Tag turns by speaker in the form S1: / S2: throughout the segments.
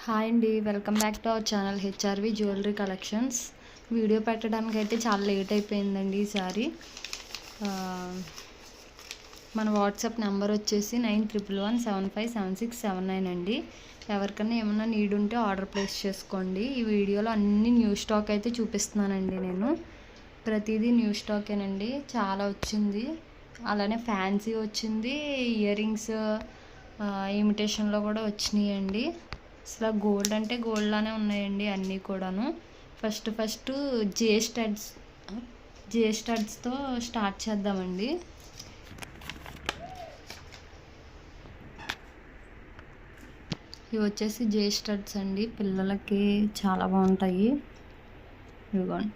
S1: Hi అండి, welcome back to our channel HRV jewellery collections. Video పెట్టడానికి అయితే చాలా లేట్ అయిపోయిందండి ఈసారి. మన వాట్సాప్ నెంబర్ వచ్చేసి 9311757679 అండి. ఎవరికైనా ఏమన్నా నీడ్ ఉంటే ఆర్డర్ ప్లేస్ చేసుకోండి. ఈ వీడియోలో అన్ని న్యూ స్టాక్ అయితే చూపిస్తున్నానండి. నేను ప్రతిదీ న్యూ స్టాకేనండి. చాలా వచ్చింది. అలానే ఫ్యాన్సీ వచ్చింది, ఇయర్ రింగ్స్ ఇమిటేషన్లో కూడా వచ్చినాయండి. అసలు గోల్డ్ అంటే గోల్డ్ లానే ఉన్నాయండి అన్నీ కూడాను. ఫస్ట్ జే స్టడ్స్తో స్టార్ట్ చేద్దామండి. ఇవి వచ్చేసి జే స్టడ్స్ అండి. పిల్లలకి చాలా బాగుంటాయి. ఇదిగోండి,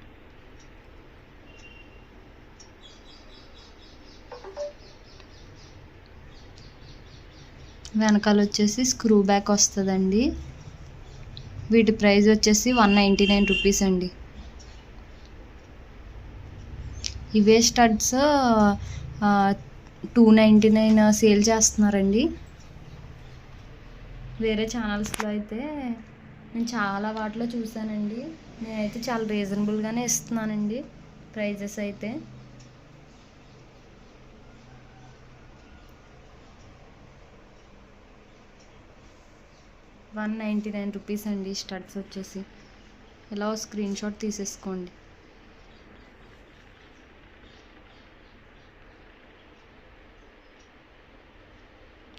S1: వెనకాల వచ్చేసి స్క్రూ బ్యాక్ వస్తుందండి. వీటి ప్రైస్ వచ్చేసి 199 రూపీస్ అండి. ఇవే స్టడ్స్ 299 సేల్ చేస్తున్నారండి. వేరే ఛానల్స్లో అయితే నేను చాలా వాటిలో చూసానండి. నేనైతే చాలా రీజనబుల్గానే ఇస్తున్నానండి ప్రైజెస్ అయితే. ₹199 అండి స్టడ్స్ వచ్చేసి. ఇలా స్క్రీన్ షాట్ తీసేసుకోండి.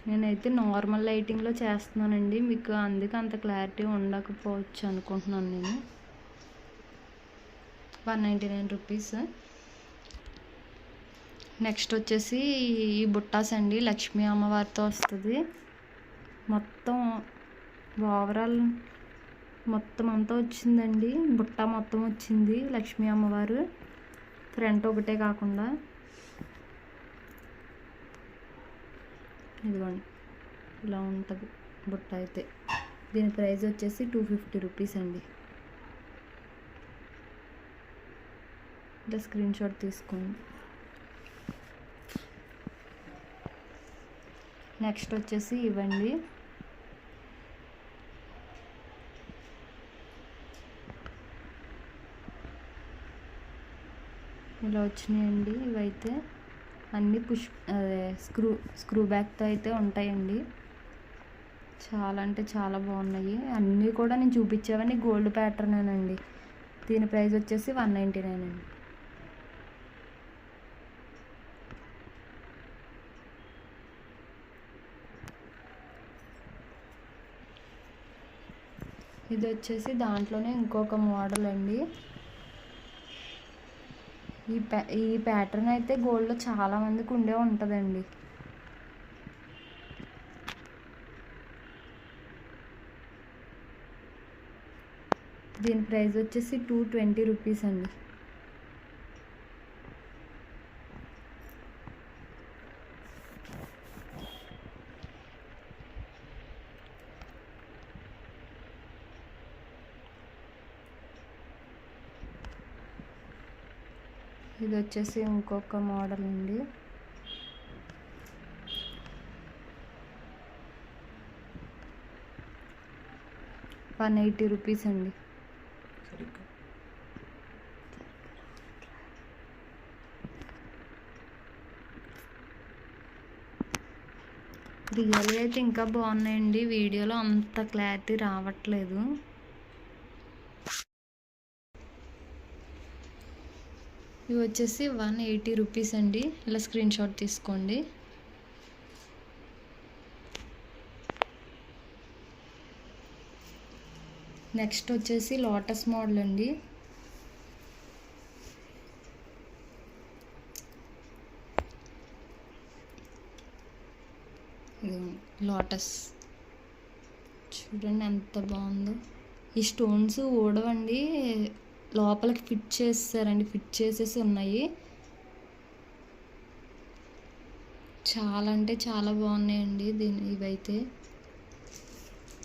S1: నేనైతే నార్మల్ లైటింగ్లో చేస్తున్నానండి, మీకు అందుకే అంత క్లారిటీ ఉండకపోవచ్చు అనుకుంటున్నాను నేను. ₹199. నెక్స్ట్ వచ్చేసి ఈ బుట్టాస్ అండి. లక్ష్మీ అమ్మవారితో వస్తుంది. మొత్తం ఓవరాల్ మొత్తం అంతా వచ్చిందండి. బుట్ట మొత్తం వచ్చింది లక్ష్మీ అమ్మవారు. ఫ్రంట్ ఒకటే కాకుండా ఇదిగోండి, ఇలా ఉంటుంది బుట్ట అయితే. దీని ప్రైస్ వచ్చేసి ₹250 అండి. ఇలా స్క్రీన్ షాట్ తీసుకోండి. నెక్స్ట్ వచ్చేసి ఇవ్వండి. ఇలా వచ్చినాయండి. ఇవైతే అన్నీ స్క్రూ బ్యాక్తో అయితే ఉంటాయండి. చాలా అంటే చాలా బాగున్నాయి. అన్నీ కూడా నేను చూపించేవన్నీ గోల్డ్ ప్యాటర్నేనండి. దీని ప్రైస్ వచ్చేసి 199 అండి. ఇది వచ్చేసి దాంట్లోనే ఇంకొక మోడల్ అండి. ఈ ప్యాటర్న్ అయితే గోల్డ్లో చాలామందికి ఉండే ఉంటుందండి. దీని ప్రైస్ వచ్చేసి ₹220 అండి. ఇది వచ్చేసి ఇంకొక మోడల్ అండి. ₹180 అండి. రియల్ అయితే ఇంకా బాగున్నాయండి. వీడియోలో అంత క్లారిటీ రావట్లేదు. ఇవి వచ్చేసి ₹180 అండి. ఇలా స్క్రీన్ షాట్ తీసుకోండి. నెక్స్ట్ వచ్చేసి లోటస్ మోడల్ అండి. లోటస్ చూడండి ఎంత బాగుందో. ఈ స్టోన్స్ ఊడవండి, లోపలికి ఫిట్ చేసేసి ఉన్నాయి. చాలా అంటే చాలా బాగున్నాయండి. ఇవైతే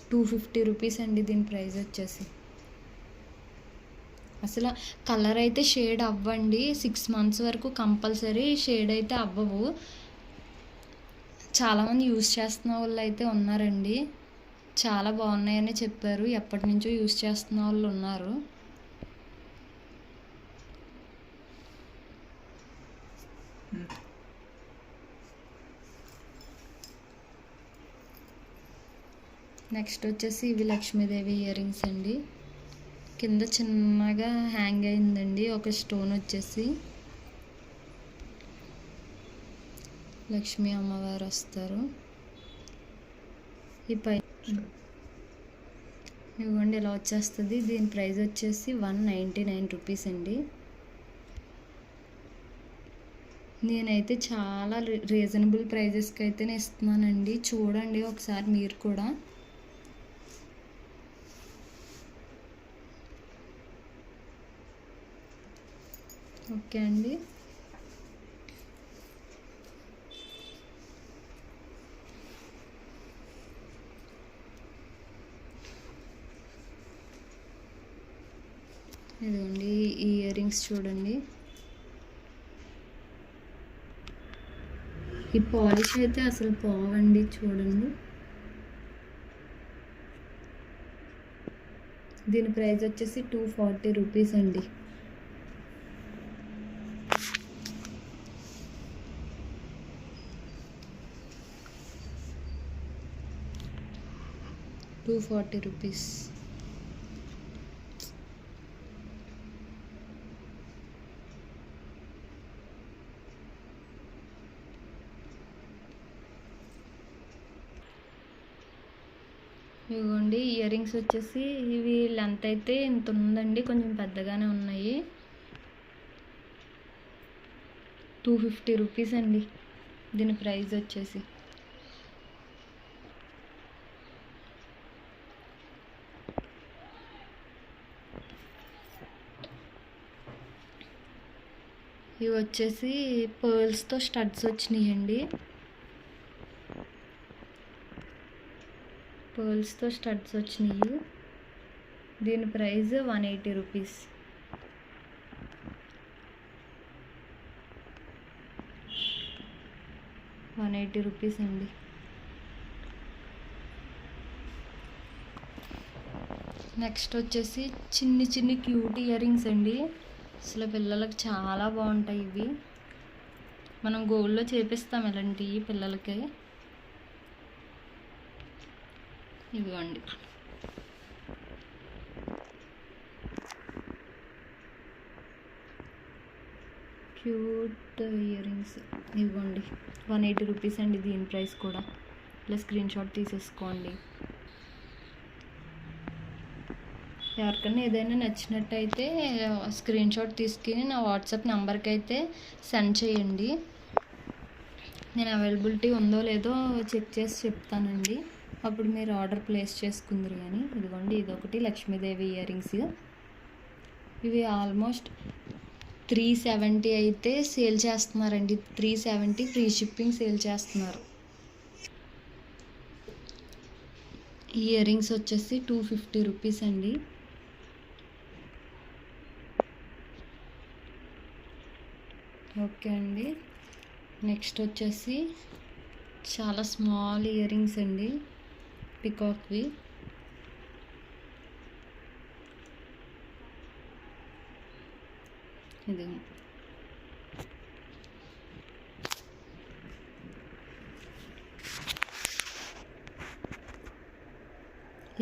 S1: ₹250 అండి. దీని ప్రైస్ వచ్చేసి అసలు కలర్ అయితే షేడ్ అవ్వండి. 6 months వరకు కంపల్సరీ షేడ్ అయితే అవ్వవు. చాలామంది యూస్ చేస్తున్న వాళ్ళు అయితే ఉన్నారండి. చాలా బాగున్నాయని చెప్పారు. ఎప్పటి నుంచో యూస్ చేస్తున్న వాళ్ళు ఉన్నారు. నెక్స్ట్ వచ్చేసి ఇవి లక్ష్మీదేవి ఇయర్ రింగ్స్ అండి. కింద చిన్నగా హ్యాంగ్ అయిందండి ఒక స్టోన్ వచ్చేసి. లక్ష్మీ అమ్మవారు వస్తారు. ఈ పై ఇవ్వండి ఇలా వచ్చేస్తుంది. దీని ప్రైస్ వచ్చేసి 199 రూపీస్ అండి. నేనైతే చాలా రీజనబుల్ ప్రైజెస్కి అయితే ఇస్తున్నానండి. చూడండి ఒకసారి మీరు కూడా. ఓకే అండి. ఇదిగోండి ఈ ఇయర్ రింగ్స్ చూడండి. ఈ పాలిష్ అయితే అసలు పోవండి. చూడండి దీని ప్రైస్ వచ్చేసి 240 రూపీస్ అండి. ₹240. ఇవ్వండి ఇయర్ రింగ్స్ వచ్చేసి ఇవి లెంత్ అయితే ఇంత ఉందండి. కొంచెం పెద్దగానే ఉన్నాయి. 250 రూపీస్ అండి దీని ప్రైస్ వచ్చేసి. ఇవి వచ్చేసి పర్ల్స్తో స్టడ్స్ వచ్చినాయండి. పర్ల్స్తో స్టడ్స్ వచ్చినాయి. దీని ప్రైస్ 180 రూపీస్. ₹180 అండి. నెక్స్ట్ వచ్చేసి చిన్ని క్యూట్ ఇయర్ రింగ్స్ అండి. అసలు పిల్లలకి చాలా బాగుంటాయి ఇవి. మనం గోల్డ్లో చేపిస్తాం ఇలాంటివి పిల్లలకి. ఇదిగోండి క్యూట్ ఇయర్ రింగ్స్. ఇవ్వండి 180 రూపీస్ అండి దీని ప్రైస్ కూడా. ఇలా స్క్రీన్ షాట్ తీసేసుకోండి. ఎవరికైనా ఏదైనా నచ్చినట్టయితే స్క్రీన్ షాట్ తీసుకుని నా వాట్సాప్ నెంబర్కి అయితే సెండ్ చేయండి. నేను అవైలబిలిటీ ఉందో లేదో చెక్ చేసి చెప్తానండి. అప్పుడు మీరు ఆర్డర్ ప్లేస్ చేసుకుందరు. కానీ ఇదిగోండి ఇదొకటి లక్ష్మీదేవి ఇయర్ రింగ్స్. ఇవి ఆల్మోస్ట్ 370 అయితే సేల్ చేస్తున్నారండి. 370 ఫ్రీ షిప్పింగ్ సేల్ చేస్తున్నారు. ఈ ఇయర్ రింగ్స్ వచ్చేసి 250 రూపీస్ అండి. ఓకే అండి. నెక్స్ట్ వచ్చేసి చాలా స్మాల్ ఇయర్ రింగ్స్ అండి, పికాక్వి. ఇది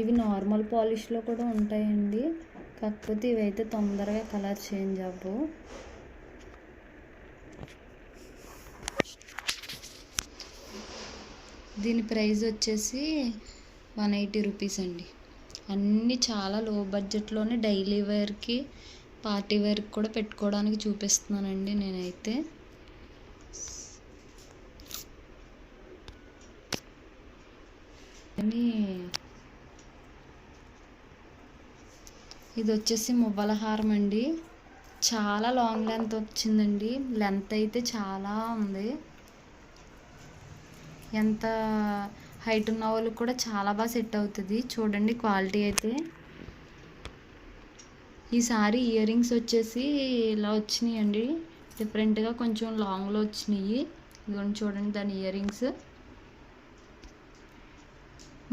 S1: ఇవి నార్మల్ పాలిష్లో కూడా ఉంటాయండి. కాకపోతే ఇవైతే తొందరగా కలర్ చేంజ్ అవ్వవు. దీని ప్రైస్ వచ్చేసి 180 రూపీస్ అండి. అన్నీ చాలా లో బడ్జెట్లోనే డైలీ వేర్కి, పార్టీ వేర్కి కూడా పెట్టుకోవడానికి చూపిస్తున్నానండి నేనైతే. ఇది వచ్చేసి మువ్వల హారం అండి. చాలా లాంగ్ లెంత్ వచ్చిందండి. లెంత్ అయితే చాలా ఉంది. ఎంత హైట్ ఉన్న వాళ్ళకి కూడా చాలా బాగా సెట్ అవుతుంది. చూడండి క్వాలిటీ అయితే. ఈసారి ఇయర్ రింగ్స్ వచ్చేసి ఇలా వచ్చినాయి అండి. డిఫరెంట్గా కొంచెం లాంగ్లో వచ్చినాయి. ఇదిగోండి చూడండి దాని ఇయర్ రింగ్స్.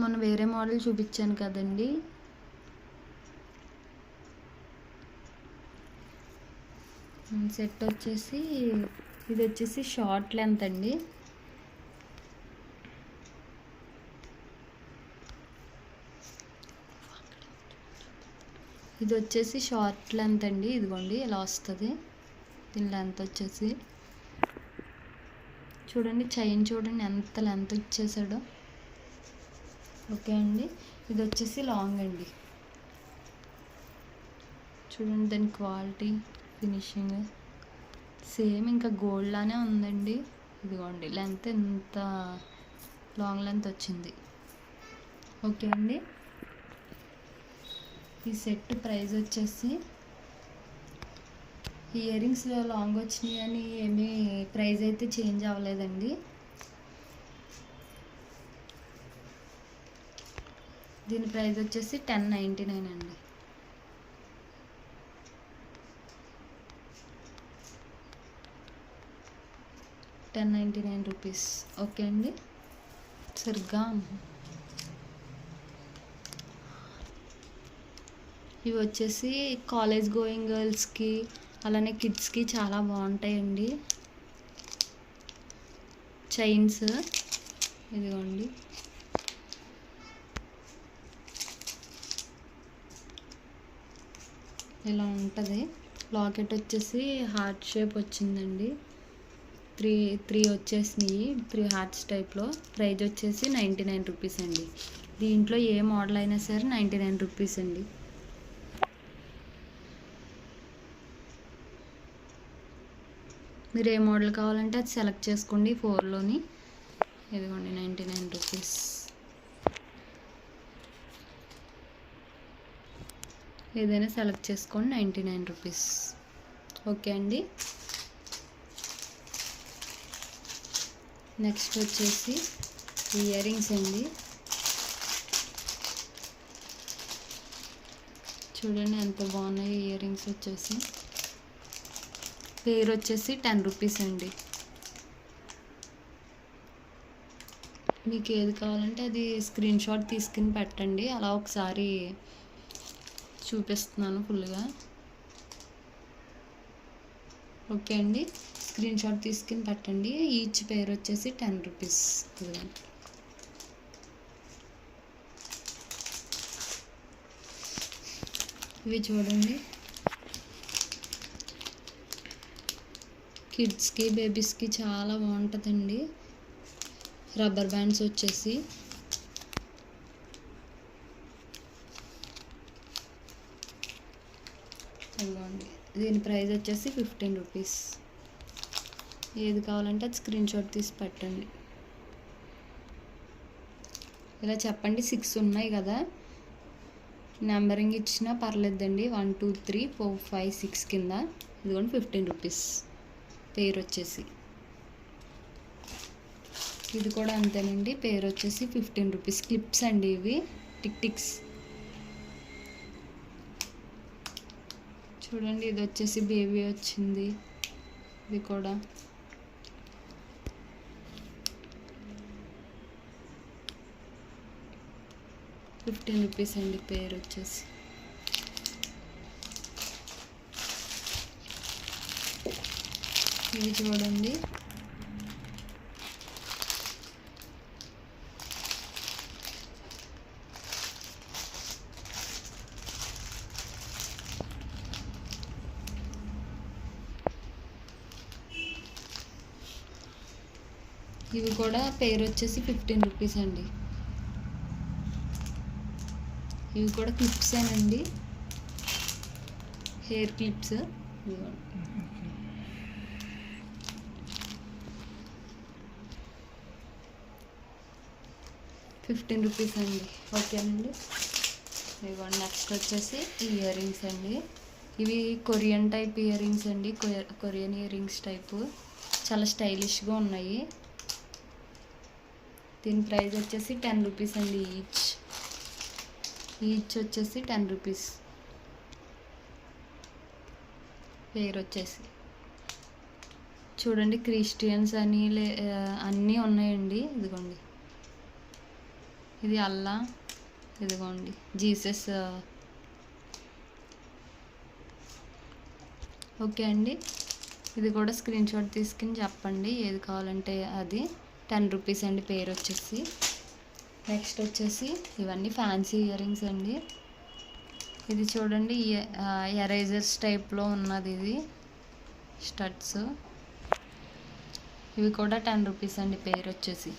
S1: మొన్న వేరే మోడల్ చూపించాను కదండి, సెట్ వచ్చేసి ఇది వచ్చేసి షార్ట్ లెంత్ అండి. ఇది వచ్చేసి షార్ట్ లెంత్ అండి. ఇదిగోండి ఇలా వస్తుంది. దీని లెంత్ వచ్చేసి చూడండి, చైన్ చూడండి ఎంత లెంత్ ఇచ్చేసాడో. ఓకే అండి, ఇది వచ్చేసి లాంగ్ అండి. చూడండి దాని క్వాలిటీ, ఫినిషింగ్ సేమ్ ఇంకా గోల్డ్ లానే ఉందండి. ఇదిగోండి లెంత్ ఎంత లాంగ్ లెంత్ వచ్చింది. ఓకే అండి, ఈ సెట్ ప్రైస్ వచ్చేసి ఇయర్ రింగ్స్లో లాంగ్ వచ్చినాయి అని ఏమీ ప్రైస్ అయితే చేంజ్ అవ్వలేదండి. దీని ప్రైస్ వచ్చేసి 1099 అండి. ₹1099. ఓకే అండి, సరిగ్గా ఇవి వచ్చేసి కాలేజ్ గోయింగ్ గర్ల్స్కి అలానే కిడ్స్కి చాలా బాగుంటాయండి చైన్స్. ఇదిగోండి ఇలా ఉంటుంది. లాకెట్ వచ్చేసి హార్ట్ షేప్ వచ్చిందండి. త్రీ వచ్చేసినాయి, 3 హార్ట్స్ టైప్లో. ప్రైస్ వచ్చేసి ₹99 అండి. దీంట్లో ఏ మోడల్ అయినా సరే ₹99 అండి. మీరు ఏ మోడల్ కావాలంటే అది సెలెక్ట్ చేసుకోండి 4లోని. ఇదిగోండి ₹99. ఏదైనా సెలెక్ట్ చేసుకోండి, ₹99. ఓకే అండి, నెక్స్ట్ వచ్చేసి ఇయర్ రింగ్స్ అండి. చూడండి ఎంత బాగున్నాయి ఇయర్ రింగ్స్ వచ్చేసి. పేరు వచ్చేసి ₹10 అండి. మీకు ఏది కావాలంటే అది స్క్రీన్ షాట్ తీసుకుని పెట్టండి, అలా ఒకసారి చూపిస్తున్నాను ఫుల్గా. ఓకే అండి, స్క్రీన్ షాట్ తీసుకుని పెట్టండి. ఈచ్ పేరు వచ్చేసి ₹10. ఇవి చూడండి, కిడ్స్కి బేబీస్కి చాలా బాగుంటుందండి. రబ్బర్ బ్యాండ్స్ వచ్చేసి ఇదిగోండి. దీని ప్రైస్ వచ్చేసి ₹15. ఏది కావాలంటే అది స్క్రీన్ షాట్ తీసి పెట్టండి. ఇలా చెప్పండి, 6 ఉన్నాయి కదా, నెంబరింగ్ ఇచ్చినా పర్లేదండి. 1 2 3 4 5 6 కింద. ఇదిగోండి ₹15 పేరు వచ్చేసి. ఇది కూడా అంతేనండి, పేరు వచ్చేసి ₹15. క్లిప్స్ అండి ఇవి, టిక్స్. చూడండి ఇది వచ్చేసి బేబీ వచ్చింది. ఇది కూడా ₹15 అండి పేరు వచ్చేసి. ఇవి చూడండి, ఇవి కూడా పేరు వచ్చేసి ₹15 అండి. ఇవి కూడా క్లిప్సేనండి, హెయిర్ క్లిప్స్. ₹15 అండి. ఓకేనండి, ఇదిగోండి. నెక్స్ట్ వచ్చేసి ఇయర్ రింగ్స్ అండి. ఇవి కొరియన్ టైప్ ఇయర్ రింగ్స్ అండి, కొరియన్ ఇయర్ రింగ్స్ టైపు. చాలా స్టైలిష్గా ఉన్నాయి. దీని ప్రైస్ వచ్చేసి ₹10 అండి. ఈచ్ వచ్చేసి ₹10. పేరు వచ్చేసి చూడండి, క్రిస్టియన్స్ అని అన్నీ ఉన్నాయండి. ఇదిగోండి ఇది అల్లా, ఇదిగోండి జీసస్. ఓకే అండి, ఇది కూడా స్క్రీన్ షాట్ తీసుకుని చెప్పండి ఏది కావాలంటే అది. 10 రూపీస్ అండి పేరు వచ్చేసి. నెక్స్ట్ వచ్చేసి ఇవన్నీ ఫ్యాన్సీ ఇయర్ రింగ్స్ అండి. ఇది చూడండి, ఎరేజర్స్ టైప్లో ఉన్నది ఇది, స్టడ్స్. ఇవి కూడా 10 రూపీస్ అండి పేరు వచ్చేసి.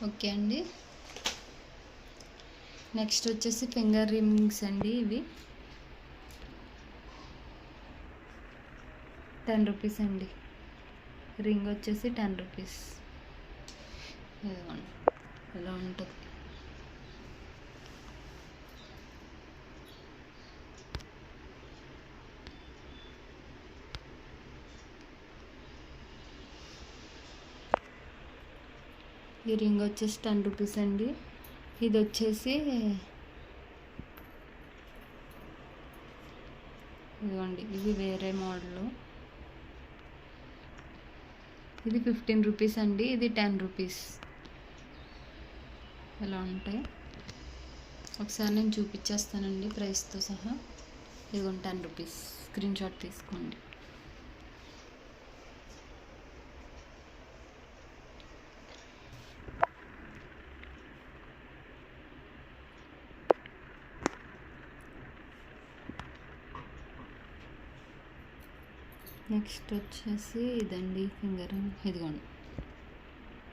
S1: ఓకే అండి, నెక్స్ట్ వచ్చేసి ఫింగర్ రింగ్స్ అండి. ఇవి 10 రూపీస్ అండి. రింగ్ వచ్చేసి 10 రూపీస్. ఇదిగోండి ఇలా ఉంటుంది. ఈ రింగ్ వచ్చేసి 10 రూపీస్ అండి. ఇది వచ్చేసి ఇదిగోండి, ఇది వేరే మోడలు. ఇది 15 రూపీస్ అండి. ఇది 10 రూపీస్. ఇలా ఉంటాయి. ఒకసారి నేను చూపించేస్తానండి ప్రైస్తో సహా. ఇదిగోండి 10 రూపీస్. స్క్రీన్ షాట్ తీసుకోండి. నెక్స్ట్ వచ్చేసి ఇదండి ఫింగర్ రింగ్. ఇదిగోండి,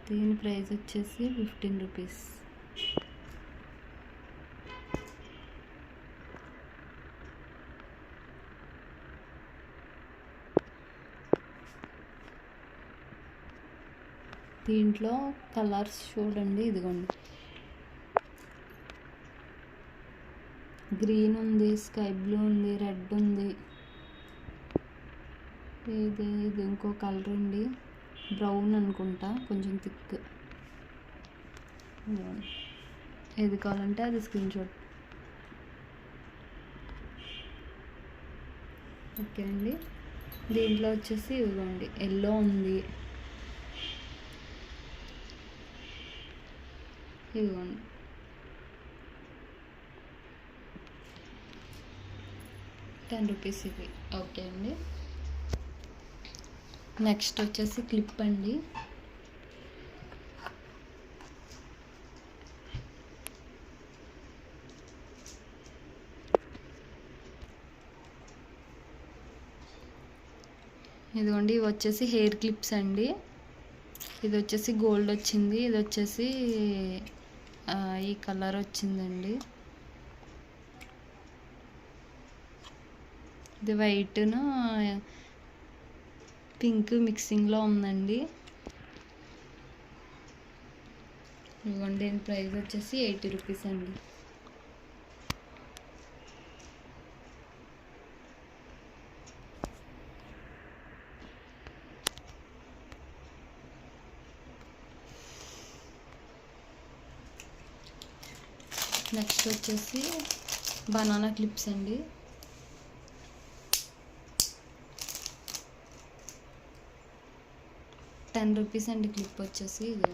S1: దీని ప్రైస్ వచ్చేసి 15 రూపీస్. దీంట్లో కలర్స్ చూడండి, ఇదిగోండి గ్రీన్ ఉంది, స్కై బ్లూ ఉంది, రెడ్ ఉంది. ఇది ఇంకో కలర్ అండి, బ్రౌన్ అనుకుంటా, కొంచెం థిక్. ఏది కావాలంటే అది స్క్రీన్ షాట్. ఓకే అండి, దీంట్లో వచ్చేసి ఇదిగోండి ఎల్లో ఉంది, ఇదిగోండి ₹10 ఇవి. ఓకే అండి, నెక్స్ట్ వచ్చేసి క్లిప్ అండి. ఇదిగోండి, ఇవి వచ్చేసి హెయిర్ క్లిప్స్ అండి. ఇది వచ్చేసి గోల్డ్ వచ్చింది, ఇది వచ్చేసి ఈ కలర్ వచ్చిందండి. ఇది వైట్ను పింక్ మిక్సింగ్లో ఉందండి. ఇదిగోండి, దీని ప్రైస్ వచ్చేసి 80 రూపీస్ అండి. నెక్స్ట్ వచ్చేసి బనానా క్లిప్స్ అండి. ₹10 అండి క్లిప్ వచ్చేసి. ఇది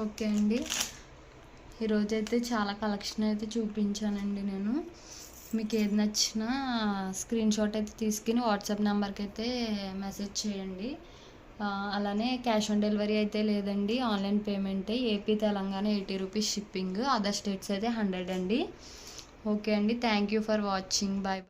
S1: ఓకే అండి, ఈరోజైతే చాలా కలెక్షన్ అయితే చూపించానండి నేను. మీకు ఏది నచ్చినా స్క్రీన్ షాట్ అయితే తీసుకుని వాట్సాప్ నెంబర్కి అయితే మెసేజ్ చేయండి. అలానే క్యాష్ ఆన్ డెలివరీ అయితే లేదండి, ఆన్లైన్ పేమెంటే. AP Telangana 80 rupees shipping, other states అయితే 100 అండి. ఓకే అండి, thank you for watching. Bye.